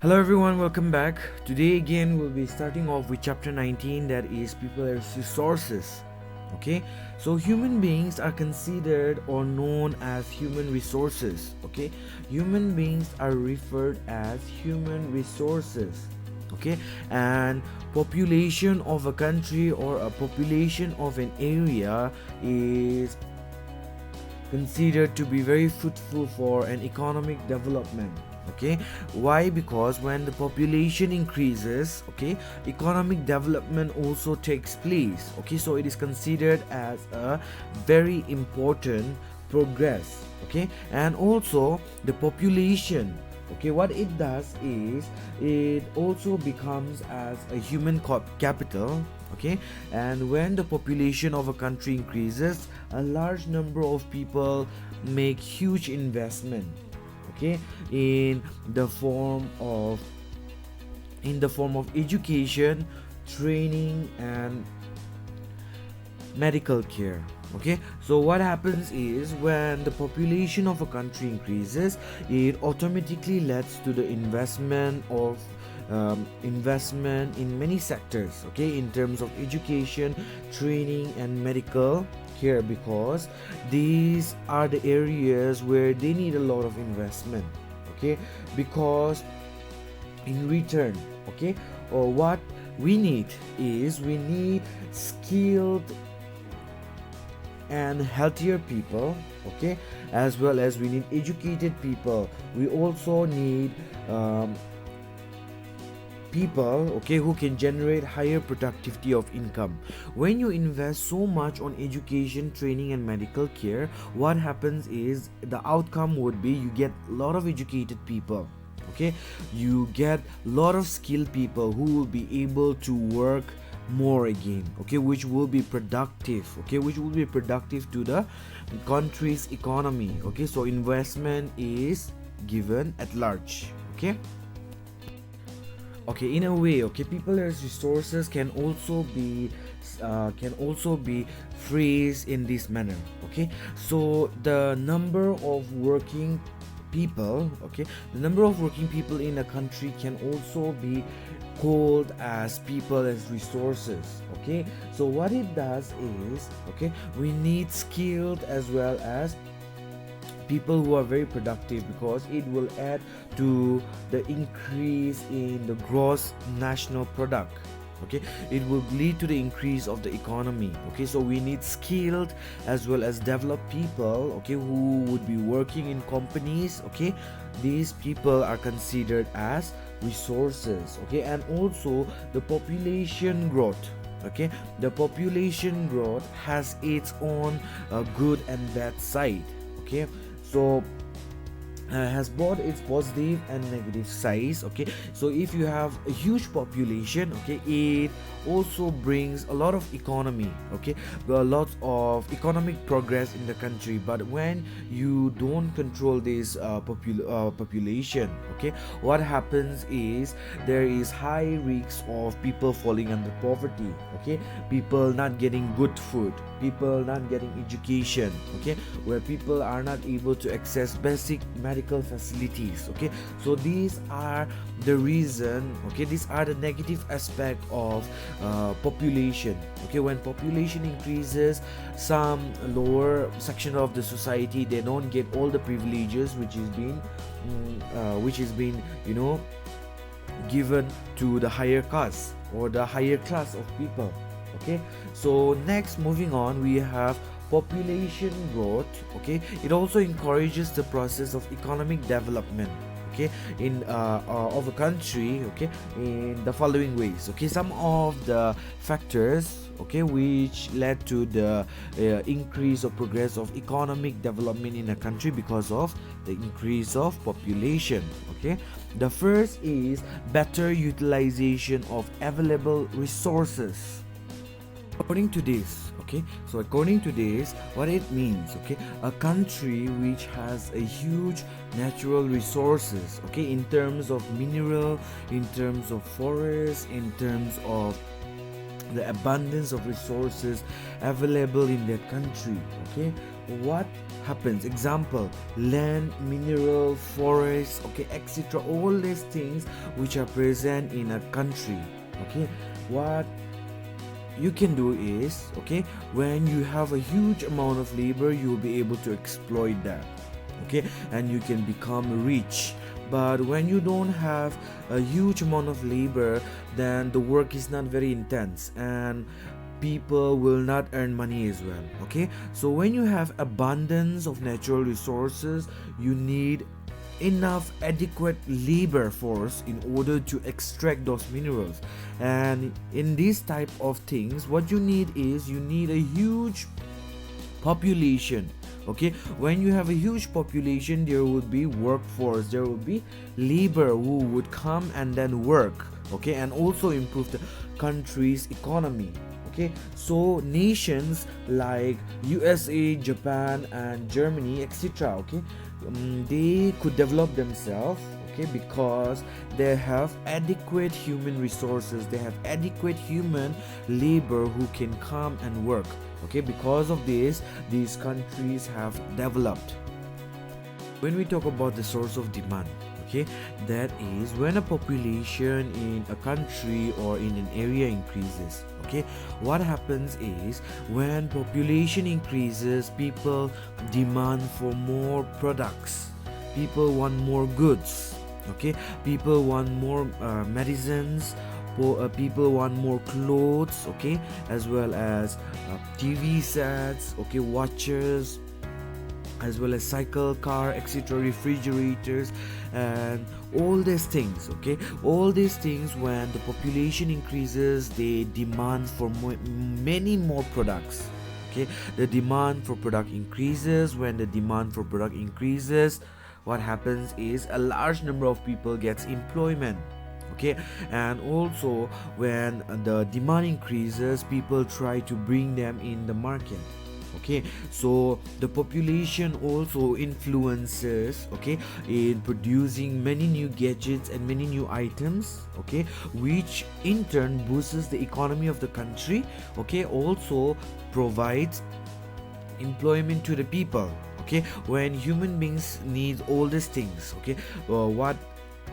Hello everyone, welcome back. Today again we'll be starting off with chapter 19, that is people as resources. Okay, so human beings are considered or known as human resources. Okay, human beings are referred as human resources. Okay, and population of a country or a population of an area is considered to be very fruitful for an economic development. Okay, why? Because when the population increases, okay, economic development also takes place. Okay, so it is considered as a very important progress. Okay, and also the population, okay, what it does is it also becomes as a human capital. Okay, and when the population of a country increases, a large number of people make huge investment, okay, in the form of education, training, and medical care. Okay, so what happens is when the population of a country increases, it automatically leads to the investment in many sectors, okay, in terms of education, training, and medical care, because these are the areas where they need a lot of investment. Okay, because in return, okay, or what we need is we need skilled and healthier people, okay, as well as we need educated people. We also need people, okay, who can generate higher productivity of income. When you invest so much on education, training, and medical care, what happens is the outcome would be you get a lot of educated people. Okay, you get a lot of skilled people who will be able to work more again, okay, which will be productive, okay, which will be productive to the country's economy. Okay, so investment is given at large. Okay, okay, in a way, okay, people as resources can also be phrased in this manner. Okay, so the number of working people, okay, the number of working people in a country can also be called as people as resources. Okay, so what it does is, okay, we need skilled as well as people who are very productive, because it will add to the increase in the gross national product. Okay, it will lead to the increase of the economy. Okay, so we need skilled as well as developed people, okay, who would be working in companies. Okay, these people are considered as resources. Okay, and also the population growth, okay, the population growth has its own good and bad side. Okay, so has both its positive and negative sides. Okay, so if you have a huge population, okay, it also brings a lot of economy, okay, a lot of economic progress in the country. But when you don't control this population, okay, what happens is there is high risks of people falling under poverty. Okay, people not getting good food, people not getting education. Okay, where people are not able to access basic medical facilities. Okay, so these are the reason, okay, these are the negative aspect of population. Okay, when population increases, some lower section of the society, they don't get all the privileges which is being given to the higher caste or the higher class of people. Okay, so next, moving on, we have population growth. Okay, it also encourages the process of economic development, okay, in of a country, okay, in the following ways. Okay, some of the factors, okay, which led to the increase or progress of economic development in a country because of the increase of population. Okay, the first is better utilization of available resources. According to this, what it means, okay, a country which has a huge natural resources, okay, in terms of mineral, in terms of forest, in terms of the abundance of resources available in that country. Okay, what happens, example, land, mineral, forest, okay, etc., all these things which are present in a country. Okay, what you can do is, okay, when you have a huge amount of labor, you will be able to exploit that, okay, and you can become rich. But when you don't have a huge amount of labor, then the work is not very intense and people will not earn money as well. Okay, so when you have abundance of natural resources, you need enough adequate labor force in order to extract those minerals. And in these type of things, what you need is, you need a huge population. Okay, when you have a huge population, there would be workforce, there would be labor who would come and then work, okay, and also improve the country's economy. Okay, so nations like USA, Japan and Germany, etc., okay, they could develop themselves, okay, because they have adequate human resources, they have adequate human labor who can come and work. Okay, because of this, these countries have developed. When we talk about the source of demand, okay, that is when a population in a country or in an area increases. Okay, what happens is, when population increases, people demand for more products, people want more goods, okay, people want more medicines, people want more clothes, okay, as well as TV sets, okay, watches, as well as cycle, car, etc., refrigerators, and all these things. Okay, all these things, when the population increases, they demand for many more products. Okay, the demand for product increases. When the demand for product increases, what happens is a large number of people gets employment. Okay, and also when the demand increases, people try to bring them in the market. Okay, so the population also influences, okay, in producing many new gadgets and many new items, okay, which in turn boosts the economy of the country, okay, also provides employment to the people. Okay, when human beings need all these things, okay, what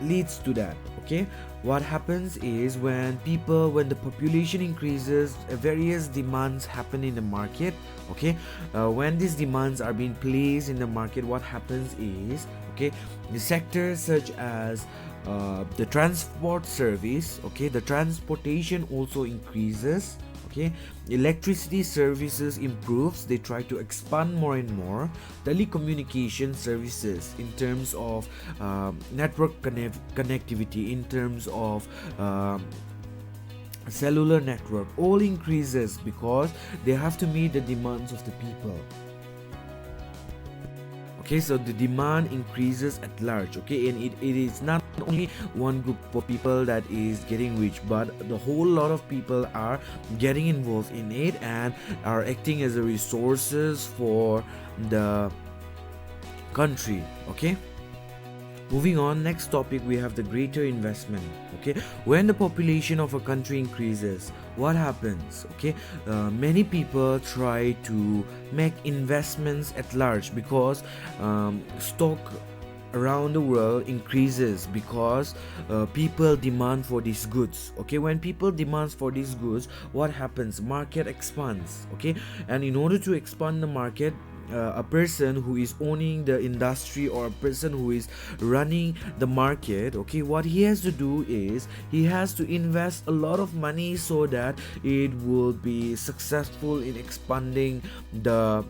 leads to that? Okay, what happens is, when the population increases, various demands happen in the market. Okay, when these demands are being placed in the market, what happens is, okay, the sectors such as the transport service, okay, the transportation also increases. Okay, electricity services improves, they try to expand more and more. Telecommunication services, in terms of network connectivity, in terms of cellular network, all increases because they have to meet the demands of the people. Okay, so the demand increases at large. Okay, and it is not only one group of people that is getting rich, but the whole lot of people are getting involved in it and are acting as a resources for the country. Okay, moving on, next topic, we have the greater investment. Okay, when the population of a country increases, what happens? Okay, many people try to make investments at large because stock around the world increases because people demand for these goods. Okay, when people demand for these goods, what happens? Market expands. Okay, and in order to expand the market, a person who is owning the industry or a person who is running the market, okay, what he has to do is, he has to invest a lot of money so that it will be successful in expanding the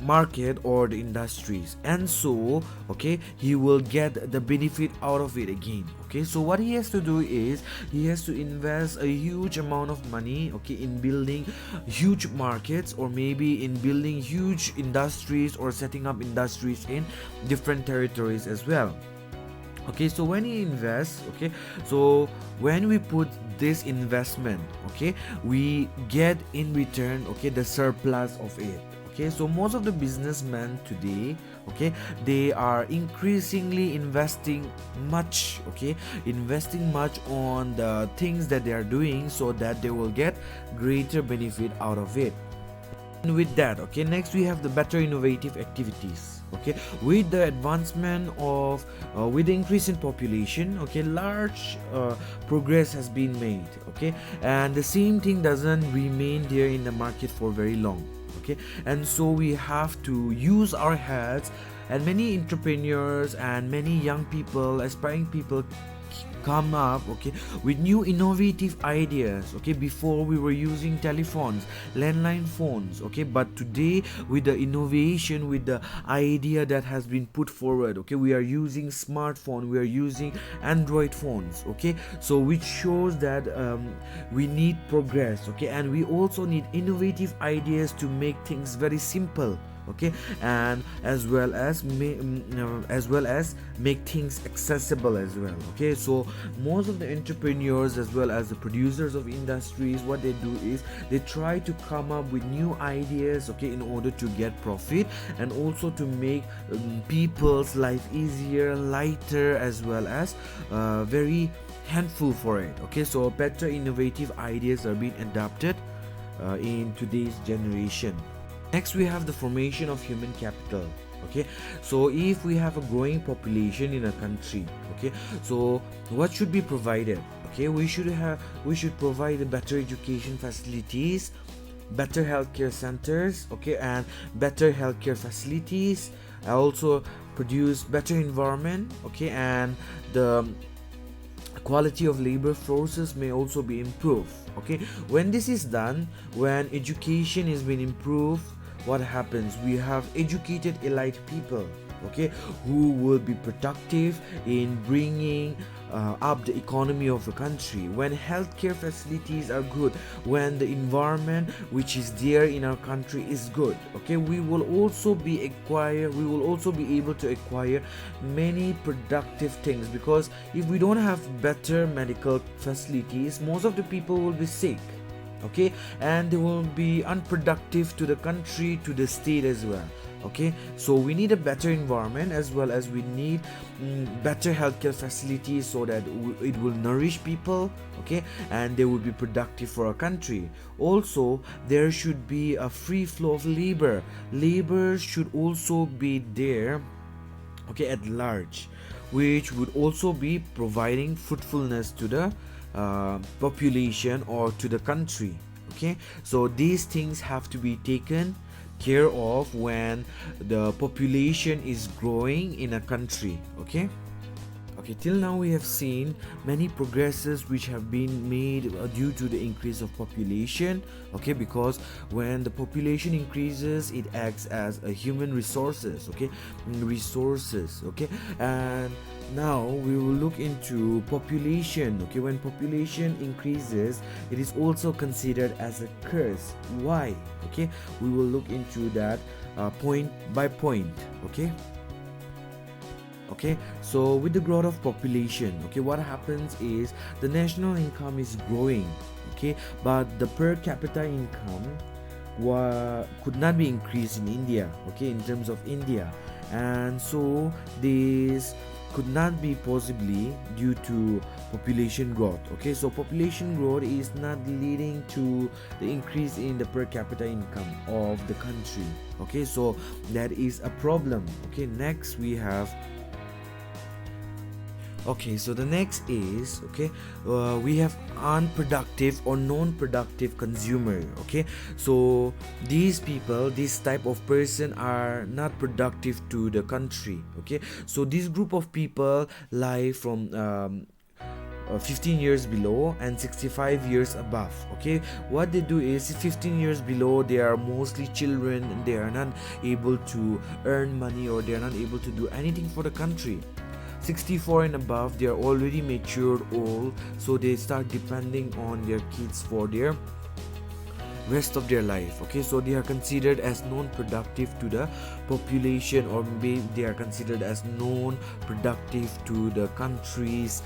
market or the industries, and so, okay, he will get the benefit out of it again. Okay, so what he has to do is, he has to invest a huge amount of money, okay, in building huge markets, or maybe in building huge industries, or setting up industries in different territories as well. Okay, so when he invests, okay, so when we put this investment, okay, we get in return, okay, the surplus of it. Okay, so most of the businessmen today, okay, they are increasingly investing much, okay, investing much on the things that they are doing so that they will get greater benefit out of it. And with that, okay, next we have the better innovative activities. Okay, with the advancement of with the increase in population, okay, large progress has been made. Okay, and the same thing doesn't remain there in the market for very long. Okay, and so we have to use our heads, and many entrepreneurs and many young people, aspiring people, come up, okay, with new innovative ideas. Okay, before we were using telephones, landline phones, okay, but today with the innovation, with the idea that has been put forward, okay, we are using smartphone, we are using Android phones. Okay, so which shows that we need progress. Okay, and we also need innovative ideas to make things very simple. Okay, and as well as make things accessible as well. Okay, so most of the entrepreneurs as well as the producers of industries, what they do is they try to come up with new ideas, okay, in order to get profit, and also to make people's life easier, lighter, as well as very handful for it. Okay, so better innovative ideas are being adopted in today's generation. Next, we have the formation of human capital. Okay, so if we have a growing population in a country, okay, so what should be provided? Okay, we should provide better education facilities, better healthcare centers, okay, and better healthcare facilities. Also produce better environment, okay, and the quality of labor forces may also be improved. Okay, when this is done, when education is being improved, what happens? We have educated elite people, okay, who will be productive in bringing up the economy of a country. When healthcare facilities are good, when the environment which is there in our country is good, okay, we will also be able to acquire many productive things, because if we don't have better medical facilities, most of the people will be sick. Okay, and they will be unproductive to the country, to the state as well. Okay, so we need a better environment, as well as we need better healthcare facilities, so that it will nourish people, okay, and they will be productive for our country. Also, there should be a free flow of labor should also be there, okay, at large, which would also be providing fruitfulness to the population or to the country. Okay, so these things have to be taken care of when the population is growing in a country. Okay, till now we have seen many progresses which have been made due to the increase of population. Okay, because when the population increases, it acts as a human resources. Okay, and now we will look into population. Okay, when population increases, it is also considered as a curse. Why? Okay, we will look into that point by point. Okay, so with the growth of population, okay, what happens is the national income is growing, okay, but the per capita income could not be increased in India, okay, in terms of India, and so this could not be possibly due to population growth. Okay, so population growth is not leading to the increase in the per capita income of the country. Okay, so that is a problem. Okay, next we have so the next is we have unproductive or non-productive consumer. Okay, so these people, this type of person, are not productive to the country. Okay, so this group of people lie from 15 years below and 65 years above. Okay, what they do is 15 years below, they are mostly children, and they are not able to earn money, or they are not able to do anything for the country. 64 and above, they are already matured old, so they start depending on their kids for their rest of their life. Okay, so they are considered as non-productive to the population, or maybe they are considered as non-productive to the country's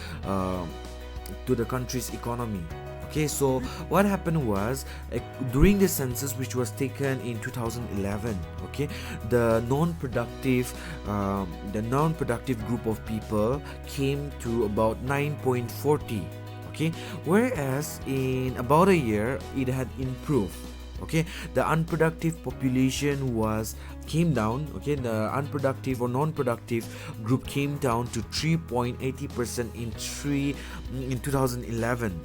economy. Okay, so what happened was, during the census which was taken in 2011, okay, the non-productive group of people came to about 9.40. Okay, whereas in about a year it had improved. Okay, the unproductive population was came down. Okay, the unproductive or non-productive group came down to 3.80% in 2011.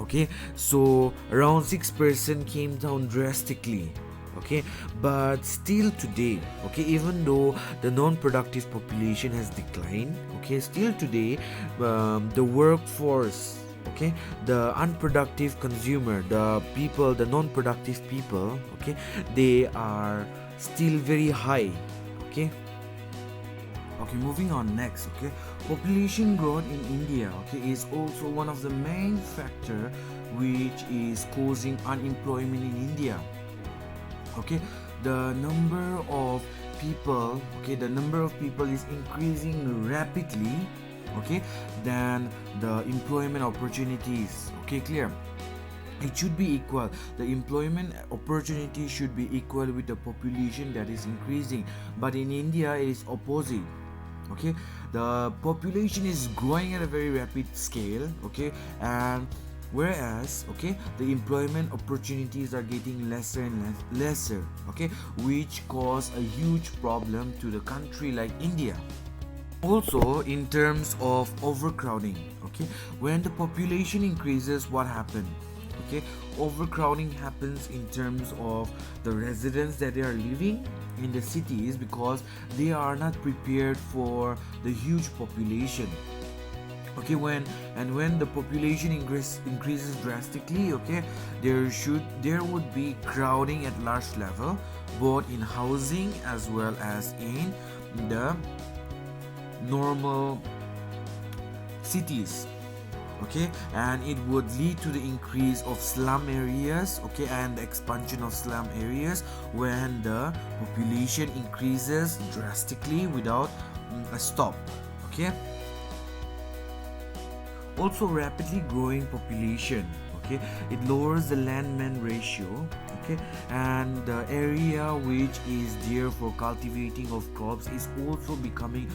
Okay, so around 6% came down drastically. Okay, but still today, okay, even though the non-productive population has declined, okay, still today, the workforce, okay, the unproductive consumer, the people, the non-productive people, okay, they are still very high. Okay, okay, moving on next. Okay, population growth in India, okay, is also one of the main factor which is causing unemployment in India. Okay, the number of people, okay, the number of people is increasing rapidly. Okay, then the employment opportunities, okay, clear, it should be equal. The employment opportunity should be equal with the population that is increasing, but in India it is opposite. Okay, the population is growing at a very rapid scale. Okay, and whereas, okay, the employment opportunities are getting lesser and lesser. Okay, which cause a huge problem to the country like India. Also, in terms of overcrowding, okay, when the population increases, what happens? Okay, overcrowding happens in terms of the residents that they are living in the cities, because they are not prepared for the huge population. Okay, when the population increases drastically, okay, there would be crowding at large level, both in housing as well as in the normal cities. Okay, and it would lead to the increase of slum areas, okay, and the expansion of slum areas when the population increases drastically without a stop. Okay, also rapidly growing population, okay, it lowers the land-man ratio. Okay, and the area which is there for cultivating of crops is also becoming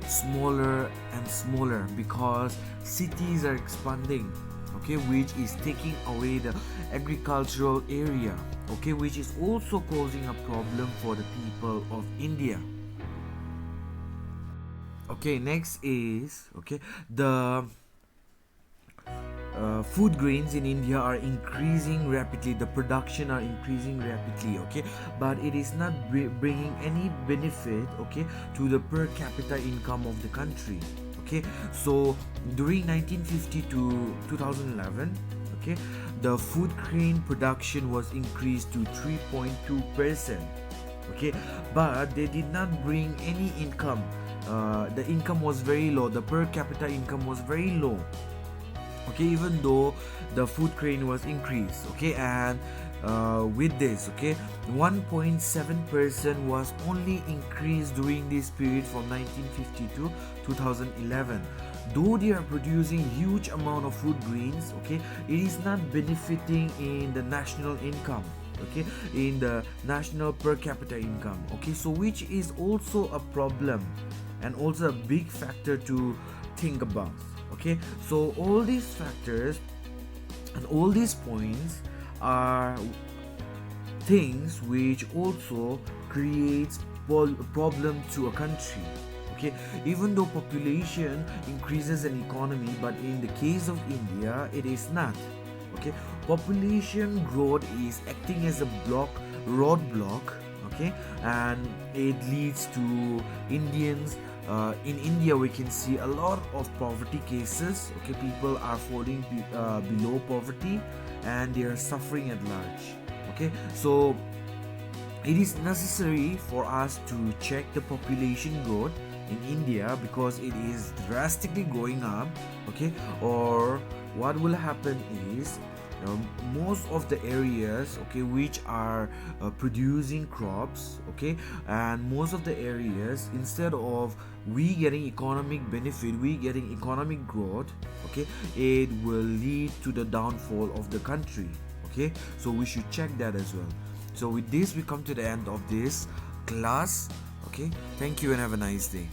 smaller and smaller, because cities are expanding, okay, which is taking away the agricultural area, okay, which is also causing a problem for the people of India. Okay, next is, okay, the food grains in India are increasing rapidly. The production are increasing rapidly. Okay, but it is not bringing any benefit, okay, to the per capita income of the country. Okay, so during 1950 to 2011, okay, the food grain production was increased to 3.2%. Okay, but they did not bring any income. The income was very low. The per capita income was very low. Okay, even though the food grain was increased. Okay, and with this, okay, 1.7% was only increased during this period from 1950 to 2011. Though they are producing huge amount of food grains, okay, it is not benefiting in the national income, okay, in the national per capita income. Okay, so which is also a problem and also a big factor to think about. Okay, so all these factors and all these points are things which also creates problem to a country. Okay, even though population increases an economy, but in the case of India it is not. Okay, population growth is acting as a roadblock. Okay, and it leads to Indians, in India we can see a lot of poverty cases. Okay, people are falling below poverty and they are suffering at large. Okay, so it is necessary for us to check the population growth in India, because it is drastically going up. Okay, or what will happen is, most of the areas, okay, which are producing crops, okay, and most of the areas, instead of we getting economic benefit, we getting economic growth, okay, it will lead to the downfall of the country. Okay, so we should check that as well. So with this we come to the end of this class. Okay, thank you and have a nice day.